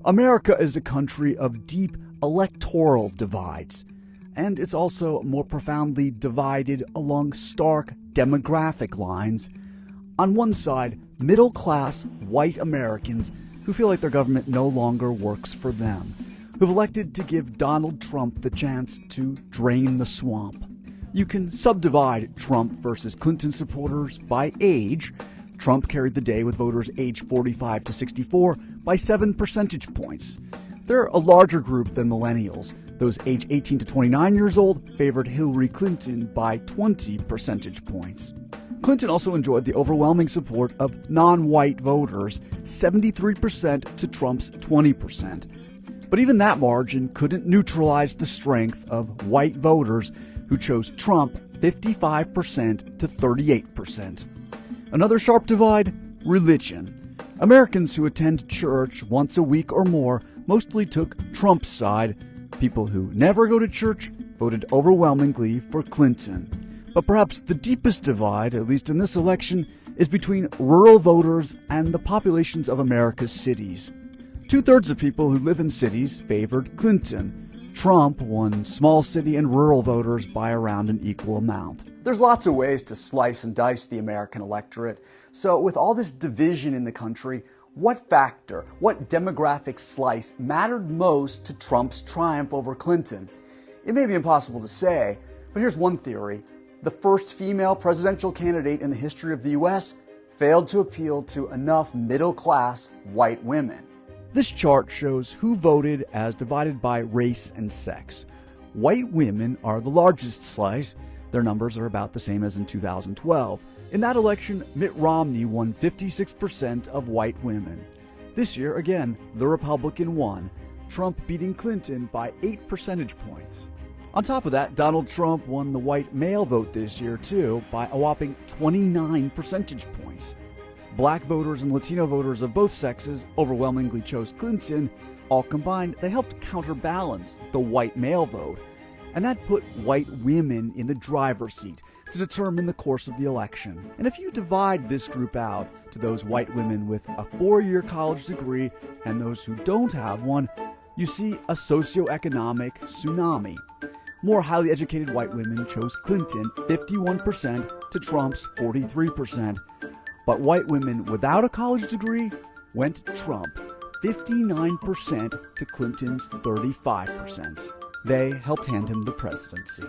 America is a country of deep electoral divides, and it's also more profoundly divided along stark demographic lines. On one side, middle-class white Americans who feel like their government no longer works for them, who've elected to give Donald Trump the chance to drain the swamp. You can subdivide Trump versus Clinton supporters by age. Trump carried the day with voters aged 45 to 64 by 7 percentage points. They're a larger group than millennials. Those aged 18 to 29 years old favored Hillary Clinton by 20 percentage points. Clinton also enjoyed the overwhelming support of non-white voters, 73% to Trump's 20%. But even that margin couldn't neutralize the strength of white voters who chose Trump 55% to 38%. Another sharp divide: religion. Americans who attend church once a week or more mostly took Trump's side. People who never go to church voted overwhelmingly for Clinton. But perhaps the deepest divide, at least in this election, is between rural voters and the populations of America's cities. 2/3 of people who live in cities favored Clinton. Trump won small city and rural voters by around an equal amount. There's lots of ways to slice and dice the American electorate. So with all this division in the country, what factor, what demographic slice mattered most to Trump's triumph over Clinton? It may be impossible to say, but here's one theory. The first female presidential candidate in the history of the U.S. failed to appeal to enough middle-class white women. This chart shows who voted as divided by race and sex. White women are the largest slice. Their numbers are about the same as in 2012. In that election, Mitt Romney won 56% of white women. This year, again, the Republican won, Trump beating Clinton by 8 percentage points. On top of that, Donald Trump won the white male vote this year, too, by a whopping 29 percentage points. Black voters and Latino voters of both sexes overwhelmingly chose Clinton. All combined, they helped counterbalance the white male vote. And that put white women in the driver's seat to determine the course of the election. And if you divide this group out to those white women with a 4-year college degree and those who don't have one, you see a socioeconomic tsunami. More highly educated white women chose Clinton, 51% to Trump's 43%. But white women without a college degree went to Trump, 59% to Clinton's 35%. They helped hand him the presidency.